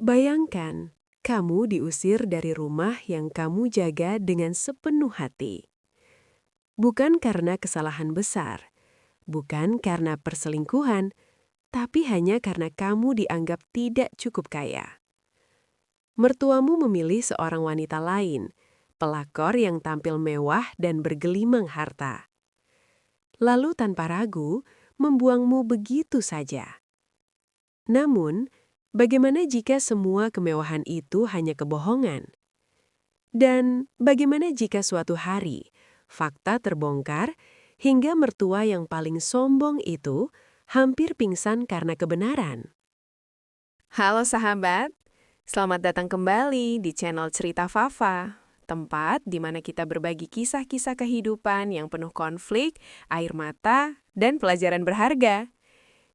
Bayangkan, kamu diusir dari rumah yang kamu jaga dengan sepenuh hati. Bukan karena kesalahan besar, bukan karena perselingkuhan, tapi hanya karena kamu dianggap tidak cukup kaya. Mertuamu memilih seorang wanita lain, pelakor yang tampil mewah dan bergelimang harta. Lalu tanpa ragu, membuangmu begitu saja. Namun, bagaimana jika semua kemewahan itu hanya kebohongan? Dan bagaimana jika suatu hari, fakta terbongkar hingga mertua yang paling sombong itu hampir pingsan karena kebenaran? Halo sahabat, selamat datang kembali di channel Cerita Fafa, tempat di mana kita berbagi kisah-kisah kehidupan yang penuh konflik, air mata, dan pelajaran berharga.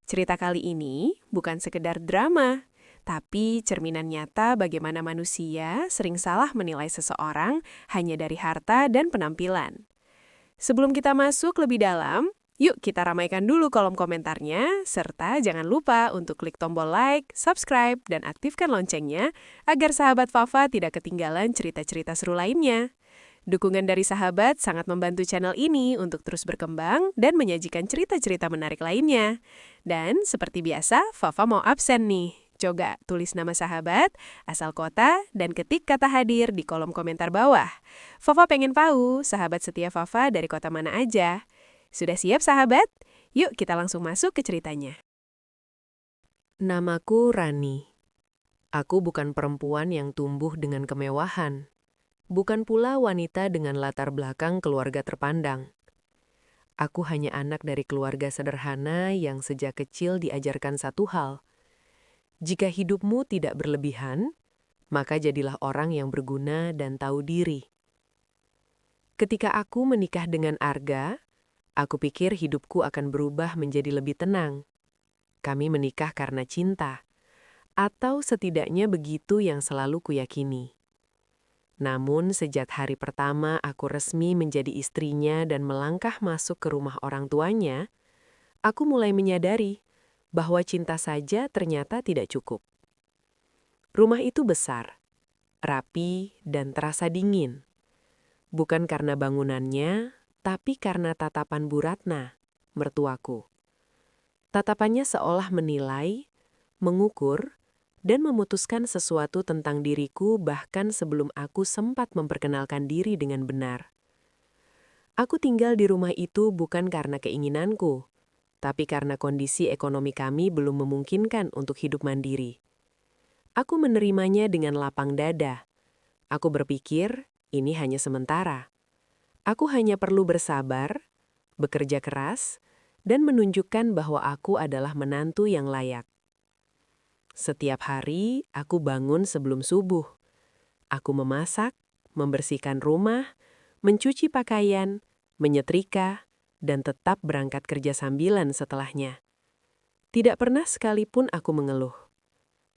Cerita kali ini bukan sekedar drama, tapi cerminan nyata bagaimana manusia sering salah menilai seseorang hanya dari harta dan penampilan. Sebelum kita masuk lebih dalam, yuk kita ramaikan dulu kolom komentarnya, serta jangan lupa untuk klik tombol like, subscribe, dan aktifkan loncengnya agar sahabat Fafa tidak ketinggalan cerita-cerita seru lainnya. Dukungan dari sahabat sangat membantu channel ini untuk terus berkembang dan menyajikan cerita-cerita menarik lainnya. Dan seperti biasa, Fafa mau absen nih. Coba tulis nama sahabat, asal kota, dan ketik kata hadir di kolom komentar bawah. Fafa pengen tahu sahabat setia Fafa dari kota mana aja. Sudah siap sahabat? Yuk kita langsung masuk ke ceritanya. Namaku Rani. Aku bukan perempuan yang tumbuh dengan kemewahan. Bukan pula wanita dengan latar belakang keluarga terpandang. Aku hanya anak dari keluarga sederhana yang sejak kecil diajarkan satu hal. Jika hidupmu tidak berlebihan, maka jadilah orang yang berguna dan tahu diri. Ketika aku menikah dengan Arga, aku pikir hidupku akan berubah menjadi lebih tenang. Kami menikah karena cinta, atau setidaknya begitu yang selalu kuyakini. Namun sejak hari pertama aku resmi menjadi istrinya dan melangkah masuk ke rumah orang tuanya, aku mulai menyadari bahwa cinta saja ternyata tidak cukup. Rumah itu besar, rapi, dan terasa dingin. Bukan karena bangunannya, tapi karena tatapan Bu Ratna, mertuaku. Tatapannya seolah menilai, mengukur, dan memutuskan sesuatu tentang diriku bahkan sebelum aku sempat memperkenalkan diri dengan benar. Aku tinggal di rumah itu bukan karena keinginanku, tapi karena kondisi ekonomi kami belum memungkinkan untuk hidup mandiri. Aku menerimanya dengan lapang dada. Aku berpikir, ini hanya sementara. Aku hanya perlu bersabar, bekerja keras, dan menunjukkan bahwa aku adalah menantu yang layak. Setiap hari, aku bangun sebelum subuh. Aku memasak, membersihkan rumah, mencuci pakaian, menyetrika, dan tetap berangkat kerja sambilan setelahnya. Tidak pernah sekalipun aku mengeluh.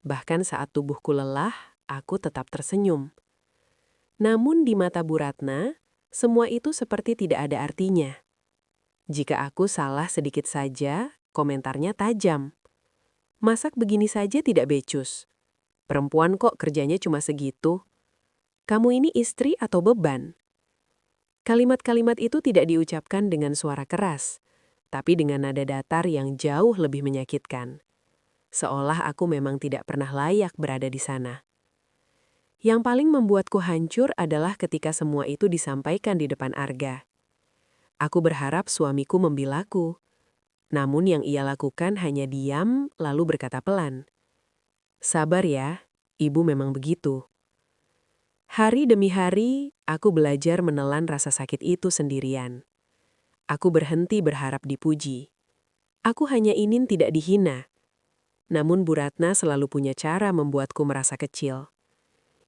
Bahkan saat tubuhku lelah, aku tetap tersenyum. Namun di mata Bu Ratna, semua itu seperti tidak ada artinya. Jika aku salah sedikit saja, komentarnya tajam. Masak begini saja tidak becus. Perempuan kok kerjanya cuma segitu. Kamu ini istri atau beban? Kalimat-kalimat itu tidak diucapkan dengan suara keras, tapi dengan nada datar yang jauh lebih menyakitkan. Seolah aku memang tidak pernah layak berada di sana. Yang paling membuatku hancur adalah ketika semua itu disampaikan di depan Arga. Aku berharap suamiku membilaku, namun yang ia lakukan hanya diam lalu berkata pelan. Sabar ya, ibu memang begitu. Hari demi hari, aku belajar menelan rasa sakit itu sendirian. Aku berhenti berharap dipuji. Aku hanya ingin tidak dihina. Namun Bu Ratna selalu punya cara membuatku merasa kecil.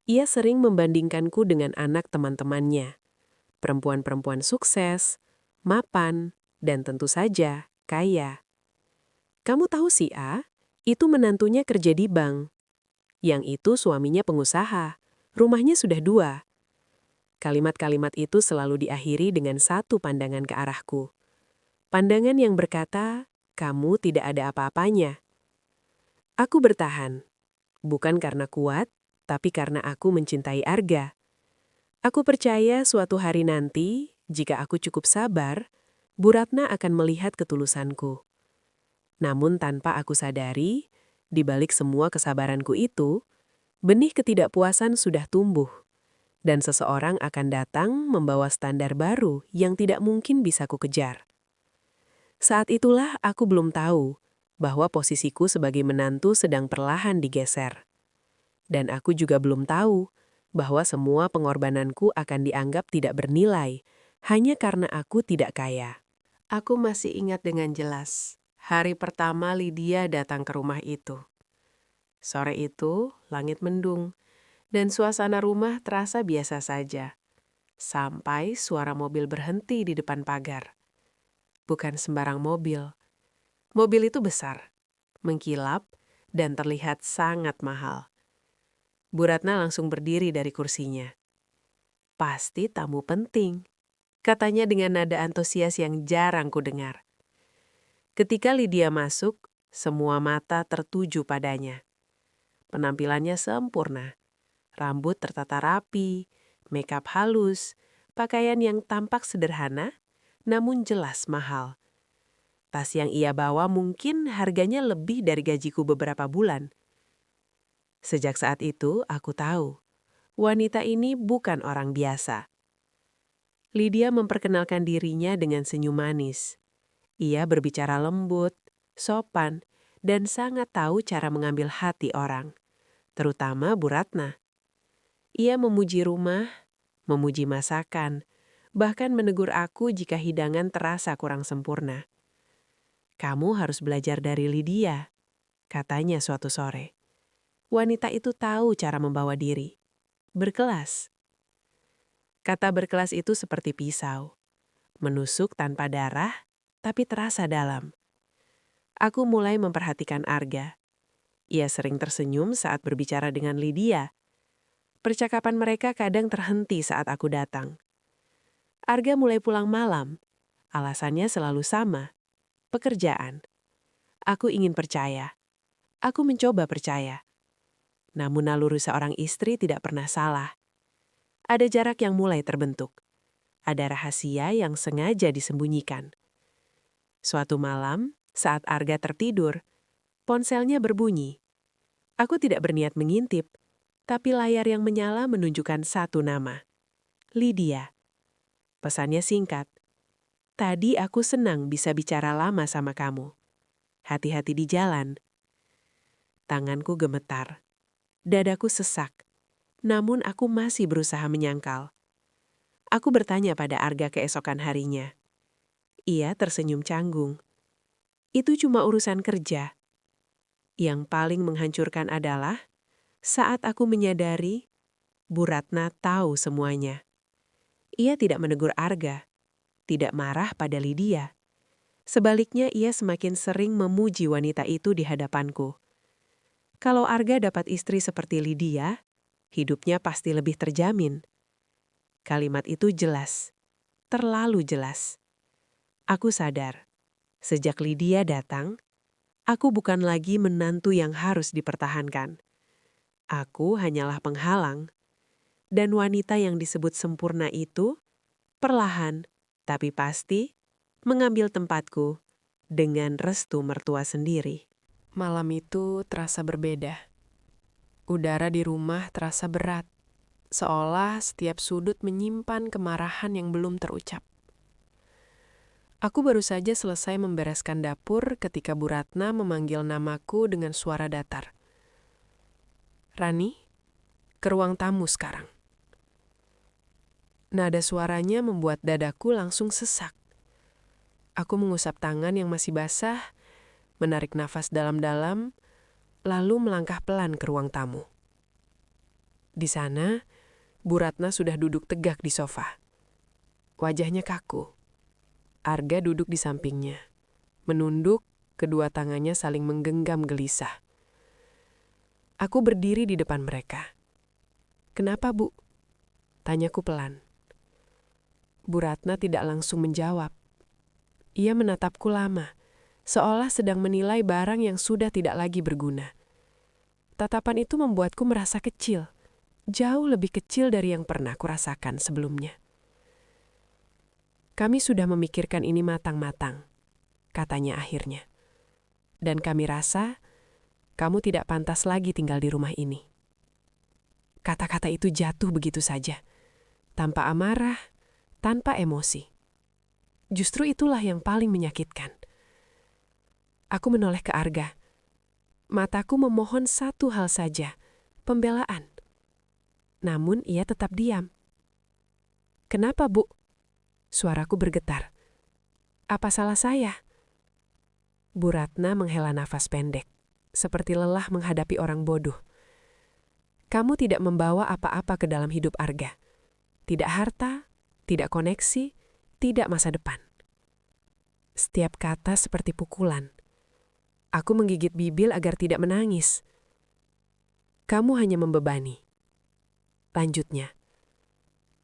Ia sering membandingkanku dengan anak teman-temannya. Perempuan-perempuan sukses, mapan, dan tentu saja kaya. Kamu tahu si A? Itu menantunya kerja di bank. Yang itu suaminya pengusaha. Rumahnya sudah 2. Kalimat-kalimat itu selalu diakhiri dengan satu pandangan ke arahku. Pandangan yang berkata, kamu tidak ada apa-apanya. Aku bertahan. Bukan karena kuat, tapi karena aku mencintai Arga. Aku percaya suatu hari nanti, jika aku cukup sabar, Bu Ratna akan melihat ketulusanku. Namun tanpa aku sadari, di balik semua kesabaranku itu, benih ketidakpuasan sudah tumbuh. Dan seseorang akan datang membawa standar baru yang tidak mungkin bisa kukejar. Saat itulah aku belum tahu bahwa posisiku sebagai menantu sedang perlahan digeser. Dan aku juga belum tahu bahwa semua pengorbananku akan dianggap tidak bernilai hanya karena aku tidak kaya. Aku masih ingat dengan jelas hari pertama Lydia datang ke rumah itu. Sore itu, langit mendung, dan suasana rumah terasa biasa saja. Sampai suara mobil berhenti di depan pagar. Bukan sembarang mobil. Mobil itu besar, mengkilap, dan terlihat sangat mahal. Bu Ratna langsung berdiri dari kursinya. "Pasti tamu penting," katanya dengan nada antusias yang jarang kudengar. Ketika Lydia masuk, semua mata tertuju padanya. Penampilannya sempurna. Rambut tertata rapi, makeup halus, pakaian yang tampak sederhana, namun jelas mahal. Tas yang ia bawa mungkin harganya lebih dari gajiku beberapa bulan. Sejak saat itu, aku tahu, wanita ini bukan orang biasa. Lydia memperkenalkan dirinya dengan senyum manis. Ia berbicara lembut, sopan, dan sangat tahu cara mengambil hati orang, terutama Bu Ratna. Ia memuji rumah, memuji masakan, bahkan menegur aku jika hidangan terasa kurang sempurna. "Kamu harus belajar dari Lydia," katanya suatu sore. Wanita itu tahu cara membawa diri. Berkelas. Kata berkelas itu seperti pisau. Menusuk tanpa darah, tapi terasa dalam. Aku mulai memperhatikan Arga. Ia sering tersenyum saat berbicara dengan Lydia. Percakapan mereka kadang terhenti saat aku datang. Arga mulai pulang malam. Alasannya selalu sama. Pekerjaan. Aku ingin percaya. Aku mencoba percaya. Namun naluri seorang istri tidak pernah salah. Ada jarak yang mulai terbentuk. Ada rahasia yang sengaja disembunyikan. Suatu malam, saat Arga tertidur, ponselnya berbunyi. Aku tidak berniat mengintip, tapi layar yang menyala menunjukkan satu nama. Lydia. Pesannya singkat. "Tadi aku senang bisa bicara lama sama kamu. Hati-hati di jalan." Tanganku gemetar. Dadaku sesak. Namun aku masih berusaha menyangkal. Aku bertanya pada Arga keesokan harinya. Ia tersenyum canggung. "Itu cuma urusan kerja." Yang paling menghancurkan adalah saat aku menyadari Bu Ratna tahu semuanya. Ia tidak menegur Arga, tidak marah pada Lydia. Sebaliknya ia semakin sering memuji wanita itu di hadapanku. Kalau Arga dapat istri seperti Lydia, hidupnya pasti lebih terjamin. Kalimat itu jelas, terlalu jelas. Aku sadar, sejak Lydia datang, aku bukan lagi menantu yang harus dipertahankan. Aku hanyalah penghalang. Dan wanita yang disebut sempurna itu, perlahan, tapi pasti, mengambil tempatku dengan restu mertua sendiri. Malam itu terasa berbeda. Udara di rumah terasa berat, seolah setiap sudut menyimpan kemarahan yang belum terucap. Aku baru saja selesai membereskan dapur ketika Bu Ratna memanggil namaku dengan suara datar. "Rani, ke ruang tamu sekarang." Nada suaranya membuat dadaku langsung sesak. Aku mengusap tangan yang masih basah, menarik nafas dalam-dalam, lalu melangkah pelan ke ruang tamu. Di sana, Bu Ratna sudah duduk tegak di sofa. Wajahnya kaku. Arga duduk di sampingnya. Menunduk, kedua tangannya saling menggenggam gelisah. Aku berdiri di depan mereka. "Kenapa, Bu?" tanyaku pelan. Bu Ratna tidak langsung menjawab. Ia menatapku lama, seolah sedang menilai barang yang sudah tidak lagi berguna. Tatapan itu membuatku merasa kecil, jauh lebih kecil dari yang pernah kurasakan sebelumnya. Kami sudah memikirkan ini matang-matang, katanya akhirnya. Dan kami rasa kamu tidak pantas lagi tinggal di rumah ini. Kata-kata itu jatuh begitu saja, tanpa amarah, tanpa emosi. Justru itulah yang paling menyakitkan. Aku menoleh ke Arga. Mataku memohon satu hal saja, pembelaan. Namun ia tetap diam. "Kenapa, Bu?" Suaraku bergetar. "Apa salah saya?" Bu Ratna menghela nafas pendek, seperti lelah menghadapi orang bodoh. "Kamu tidak membawa apa-apa ke dalam hidup Arga. Tidak harta, tidak koneksi, tidak masa depan." Setiap kata seperti pukulan. Aku menggigit bibir agar tidak menangis. "Kamu hanya membebani." Lanjutnya,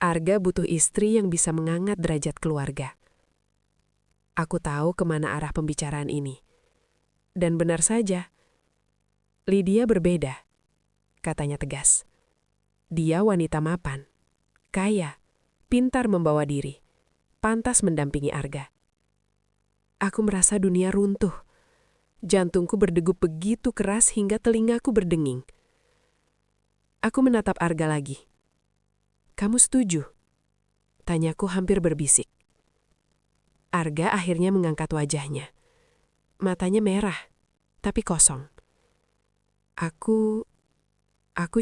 "Arga butuh istri yang bisa mengangkat derajat keluarga." Aku tahu kemana arah pembicaraan ini. Dan benar saja, Lydia berbeda, katanya tegas. Dia wanita mapan, kaya, pintar membawa diri, pantas mendampingi Arga. Aku merasa dunia runtuh. Jantungku berdegup begitu keras hingga telingaku berdenging. Aku menatap Arga lagi. "Kamu setuju?" Tanyaku hampir berbisik. Arga akhirnya mengangkat wajahnya. Matanya merah, tapi kosong. Aku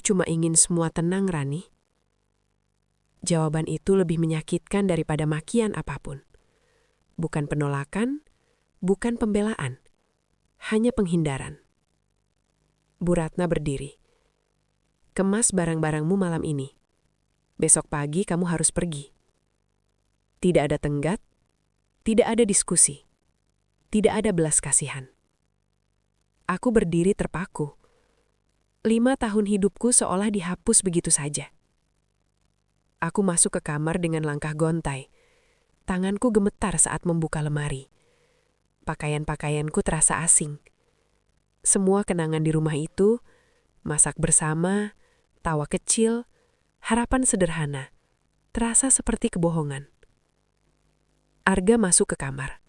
cuma ingin semua tenang, Rani." Jawaban itu lebih menyakitkan daripada makian apapun. Bukan penolakan, bukan pembelaan, hanya penghindaran. Bu Ratna berdiri. "Kemas barang-barangmu malam ini. Besok pagi kamu harus pergi." Tidak ada tenggat, tidak ada diskusi, tidak ada belas kasihan. Aku berdiri terpaku. 5 tahun hidupku seolah dihapus begitu saja. Aku masuk ke kamar dengan langkah gontai. Tanganku gemetar saat membuka lemari. Pakaian-pakaianku terasa asing. Semua kenangan di rumah itu, masak bersama, tawa kecil, harapan sederhana, terasa seperti kebohongan. Arga masuk ke kamar.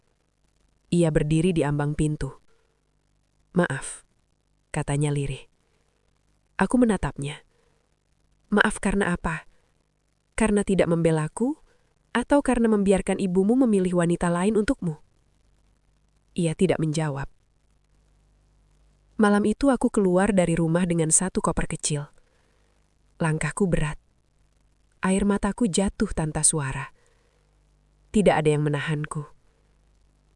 Ia berdiri di ambang pintu. "Maaf," katanya lirih. Aku menatapnya. "Maaf karena apa? Karena tidak membelaku, atau karena membiarkan ibumu memilih wanita lain untukmu?" Ia tidak menjawab. Malam itu aku keluar dari rumah dengan satu koper kecil. Langkahku berat. Air mataku jatuh tanpa suara. Tidak ada yang menahanku.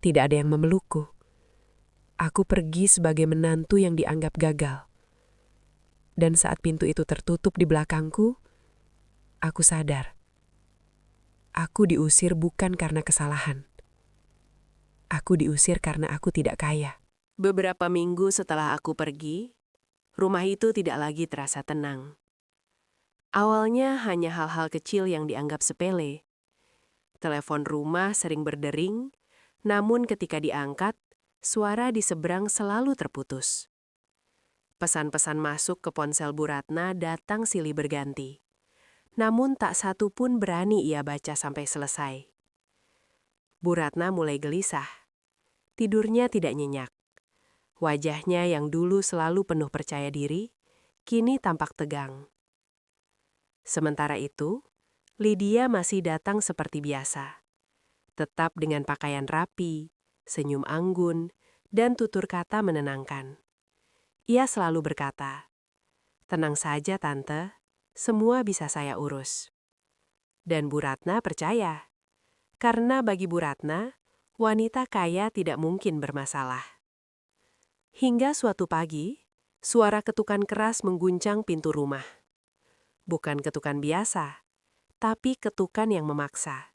Tidak ada yang memelukku. Aku pergi sebagai menantu yang dianggap gagal. Dan saat pintu itu tertutup di belakangku, aku sadar. Aku diusir bukan karena kesalahan. Aku diusir karena aku tidak kaya. Beberapa minggu setelah aku pergi, rumah itu tidak lagi terasa tenang. Awalnya hanya hal-hal kecil yang dianggap sepele. Telepon rumah sering berdering, namun ketika diangkat, suara di seberang selalu terputus. Pesan-pesan masuk ke ponsel Bu Ratna datang silih berganti. Namun tak satu pun berani ia baca sampai selesai. Bu Ratna mulai gelisah. Tidurnya tidak nyenyak. Wajahnya yang dulu selalu penuh percaya diri, kini tampak tegang. Sementara itu, Lydia masih datang seperti biasa. Tetap dengan pakaian rapi, senyum anggun, dan tutur kata menenangkan. Ia selalu berkata, "Tenang saja, Tante, semua bisa saya urus." Dan Bu Ratna percaya, karena bagi Bu Ratna, wanita kaya tidak mungkin bermasalah. Hingga suatu pagi, suara ketukan keras mengguncang pintu rumah. Bukan ketukan biasa, tapi ketukan yang memaksa.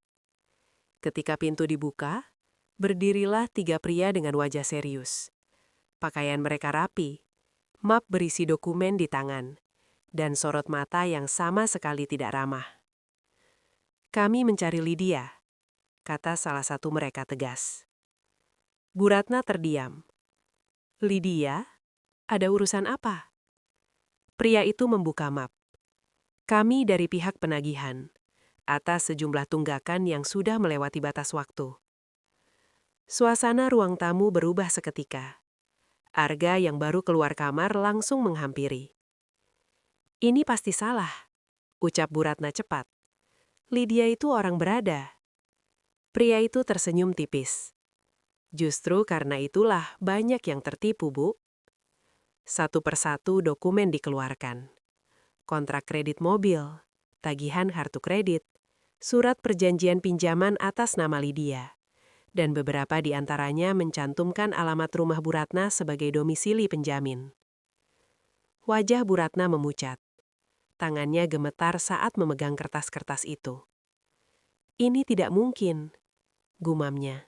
Ketika pintu dibuka, berdirilah 3 pria dengan wajah serius. Pakaian mereka rapi, map berisi dokumen di tangan, dan sorot mata yang sama sekali tidak ramah. "Kami mencari Lydia," kata salah satu mereka tegas. Bu Ratna terdiam. "Lydia? Ada urusan apa?" Pria itu membuka map. Kami dari pihak penagihan, atas sejumlah tunggakan yang sudah melewati batas waktu. Suasana ruang tamu berubah seketika. Arga yang baru keluar kamar langsung menghampiri. Ini pasti salah, ucap Bu Ratna cepat. Lydia itu orang berada. Pria itu tersenyum tipis. Justru karena itulah banyak yang tertipu, Bu. Satu persatu dokumen dikeluarkan. Kontrak kredit mobil, tagihan kartu kredit, surat perjanjian pinjaman atas nama Lydia. Dan beberapa di antaranya mencantumkan alamat rumah Bu Ratna sebagai domisili penjamin. Wajah Bu Ratna memucat. Tangannya gemetar saat memegang kertas-kertas itu. Ini tidak mungkin, gumamnya.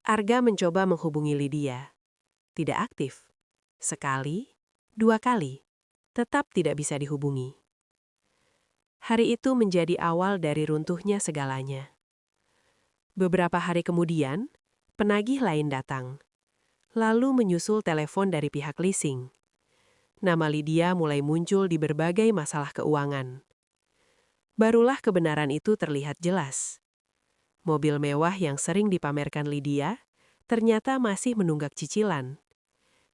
Arga mencoba menghubungi Lydia. Tidak aktif. Sekali, 2 kali. Tetap tidak bisa dihubungi. Hari itu menjadi awal dari runtuhnya segalanya. Beberapa hari kemudian, penagih lain datang. Lalu menyusul telepon dari pihak leasing. Nama Lydia mulai muncul di berbagai masalah keuangan. Barulah kebenaran itu terlihat jelas. Mobil mewah yang sering dipamerkan Lydia ternyata masih menunggak cicilan.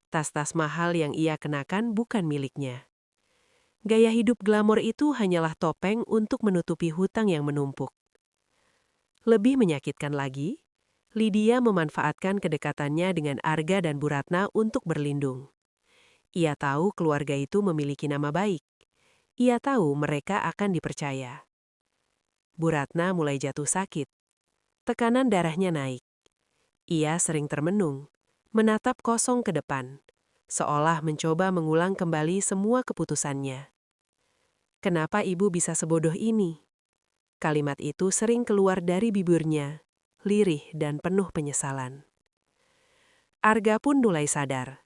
Tas-tas mahal yang ia kenakan bukan miliknya. Gaya hidup glamor itu hanyalah topeng untuk menutupi hutang yang menumpuk. Lebih menyakitkan lagi, Lydia memanfaatkan kedekatannya dengan Arga dan Bu Ratna untuk berlindung. Ia tahu keluarga itu memiliki nama baik. Ia tahu mereka akan dipercaya. Bu Ratna mulai jatuh sakit. Tekanan darahnya naik. Ia sering termenung, menatap kosong ke depan, seolah mencoba mengulang kembali semua keputusannya. Kenapa ibu bisa sebodoh ini? Kalimat itu sering keluar dari bibirnya, lirih dan penuh penyesalan. Arga pun mulai sadar.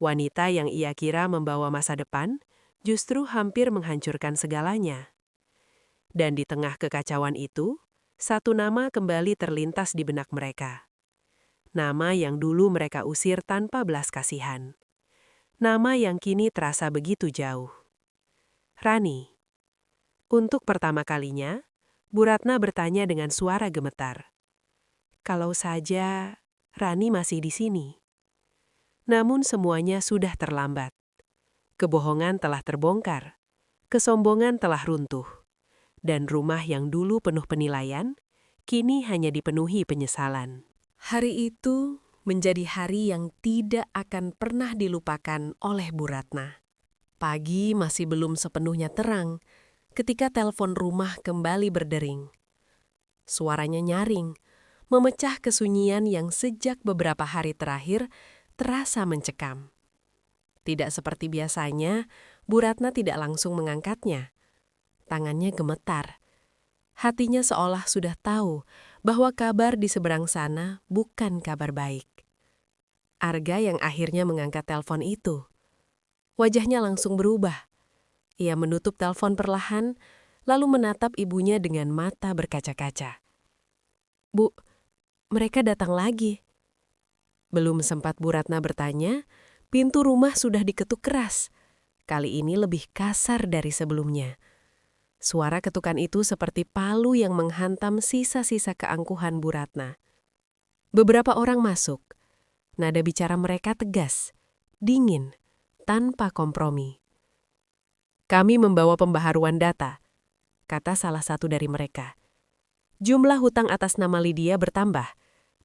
Wanita yang ia kira membawa masa depan, justru hampir menghancurkan segalanya. Dan di tengah kekacauan itu, satu nama kembali terlintas di benak mereka. Nama yang dulu mereka usir tanpa belas kasihan. Nama yang kini terasa begitu jauh. Rani. Untuk pertama kalinya, Bu Ratna bertanya dengan suara gemetar. Kalau saja Rani masih di sini. Namun semuanya sudah terlambat. Kebohongan telah terbongkar. Kesombongan telah runtuh. Dan rumah yang dulu penuh penilaian, kini hanya dipenuhi penyesalan. Hari itu menjadi hari yang tidak akan pernah dilupakan oleh Bu Ratna. Pagi masih belum sepenuhnya terang ketika telepon rumah kembali berdering. Suaranya nyaring, memecah kesunyian yang sejak beberapa hari terakhir terasa mencekam. Tidak seperti biasanya, Bu Ratna tidak langsung mengangkatnya. Tangannya gemetar. Hatinya seolah sudah tahu bahwa kabar di seberang sana bukan kabar baik. Arga yang akhirnya mengangkat telepon itu. Wajahnya langsung berubah. Ia menutup telepon perlahan, lalu menatap ibunya dengan mata berkaca-kaca. Bu, mereka datang lagi. Belum sempat Bu Ratna bertanya, pintu rumah sudah diketuk keras. Kali ini lebih kasar dari sebelumnya. Suara ketukan itu seperti palu yang menghantam sisa-sisa keangkuhan Bu Ratna. Beberapa orang masuk. Nada bicara mereka tegas, dingin, tanpa kompromi. Kami membawa pembaharuan data, kata salah satu dari mereka. Jumlah hutang atas nama Lydia bertambah,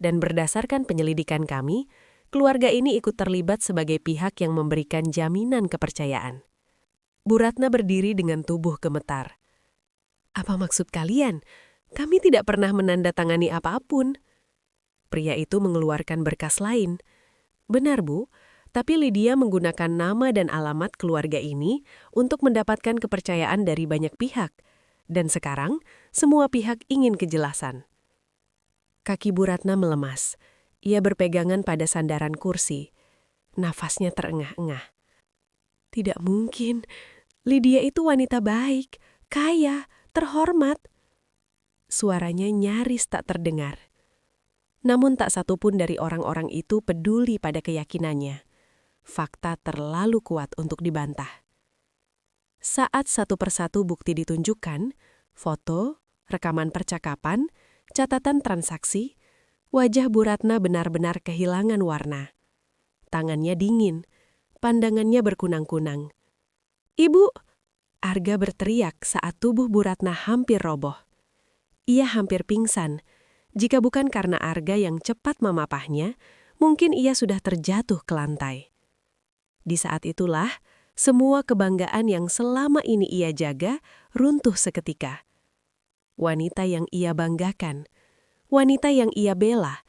dan berdasarkan penyelidikan kami, keluarga ini ikut terlibat sebagai pihak yang memberikan jaminan kepercayaan. Bu Ratna berdiri dengan tubuh gemetar. Apa maksud kalian? Kami tidak pernah menandatangani apapun. Pria itu mengeluarkan berkas lain. Benar, Bu, tapi Lydia menggunakan nama dan alamat keluarga ini untuk mendapatkan kepercayaan dari banyak pihak. Dan sekarang, semua pihak ingin kejelasan. Kaki Bu Ratna melemas. Ia berpegangan pada sandaran kursi. Nafasnya terengah-engah. Tidak mungkin. Lydia itu wanita baik, kaya, terhormat. Suaranya nyaris tak terdengar. Namun tak satupun dari orang-orang itu peduli pada keyakinannya. Fakta terlalu kuat untuk dibantah. Saat satu persatu bukti ditunjukkan, foto, rekaman percakapan, catatan transaksi, wajah Bu Ratna benar-benar kehilangan warna. Tangannya dingin, pandangannya berkunang-kunang. "Ibu!" Arga berteriak saat tubuh Bu Ratna hampir roboh. Ia hampir pingsan. Jika bukan karena Arga yang cepat memapahnya, mungkin ia sudah terjatuh ke lantai. Di saat itulah, semua kebanggaan yang selama ini ia jaga runtuh seketika. Wanita yang ia banggakan, wanita yang ia bela,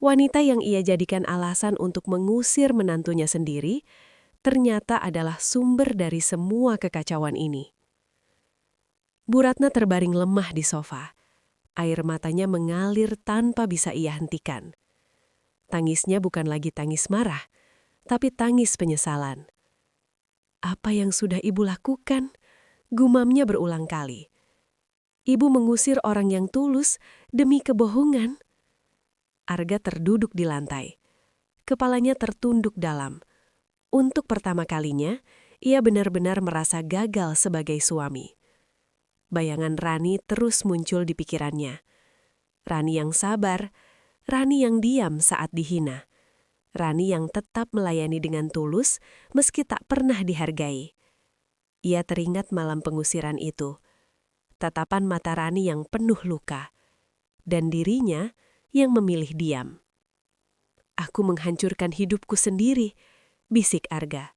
wanita yang ia jadikan alasan untuk mengusir menantunya sendiri, ternyata adalah sumber dari semua kekacauan ini. Bu Ratna terbaring lemah di sofa. Air matanya mengalir tanpa bisa ia hentikan. Tangisnya bukan lagi tangis marah, tapi tangis penyesalan. "Apa yang sudah ibu lakukan?" Gumamnya berulang kali. "Ibu mengusir orang yang tulus demi kebohongan." Arga terduduk di lantai. Kepalanya tertunduk dalam. Untuk pertama kalinya, ia benar-benar merasa gagal sebagai suami. Bayangan Rani terus muncul di pikirannya. Rani yang sabar, Rani yang diam saat dihina. Rani yang tetap melayani dengan tulus meski tak pernah dihargai. Ia teringat malam pengusiran itu. Tatapan mata Rani yang penuh luka. Dan dirinya yang memilih diam. "Aku menghancurkan hidupku sendiri," bisik Arga.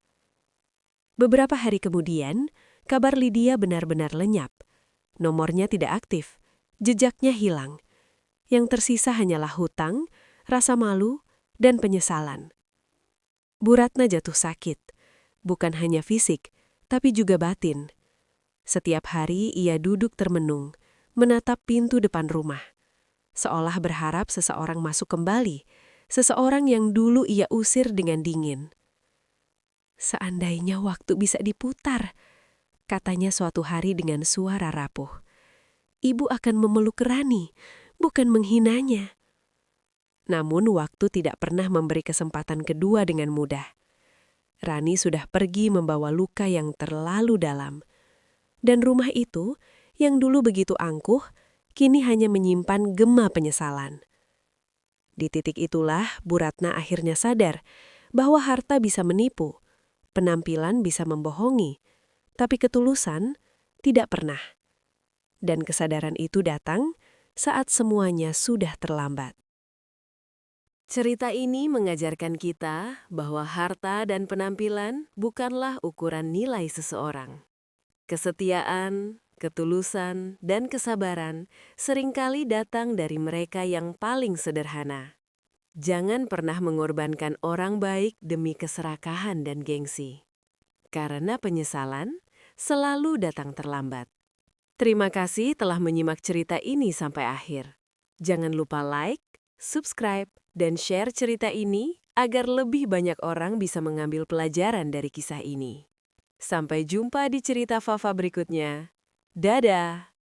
Beberapa hari kemudian, kabar Lydia benar-benar lenyap. Nomornya tidak aktif, jejaknya hilang. Yang tersisa hanyalah hutang, rasa malu, dan penyesalan. Bu Ratna jatuh sakit, bukan hanya fisik, tapi juga batin. Setiap hari ia duduk termenung, menatap pintu depan rumah. Seolah berharap seseorang masuk kembali, seseorang yang dulu ia usir dengan dingin. "Seandainya waktu bisa diputar," katanya suatu hari dengan suara rapuh. "Ibu akan memeluk Rani, bukan menghinanya." Namun waktu tidak pernah memberi kesempatan kedua dengan mudah. Rani sudah pergi membawa luka yang terlalu dalam. Dan rumah itu, yang dulu begitu angkuh, kini hanya menyimpan gema penyesalan. Di titik itulah Bu Ratna akhirnya sadar bahwa harta bisa menipu, penampilan bisa membohongi, tapi ketulusan tidak pernah. Dan kesadaran itu datang saat semuanya sudah terlambat. Cerita ini mengajarkan kita bahwa harta dan penampilan bukanlah ukuran nilai seseorang. Kesetiaan, ketulusan, dan kesabaran seringkali datang dari mereka yang paling sederhana. Jangan pernah mengorbankan orang baik demi keserakahan dan gengsi. Karena penyesalan selalu datang terlambat. Terima kasih telah menyimak cerita ini sampai akhir. Jangan lupa like, subscribe, dan share cerita ini agar lebih banyak orang bisa mengambil pelajaran dari kisah ini. Sampai jumpa di cerita Fafa berikutnya. Dadah!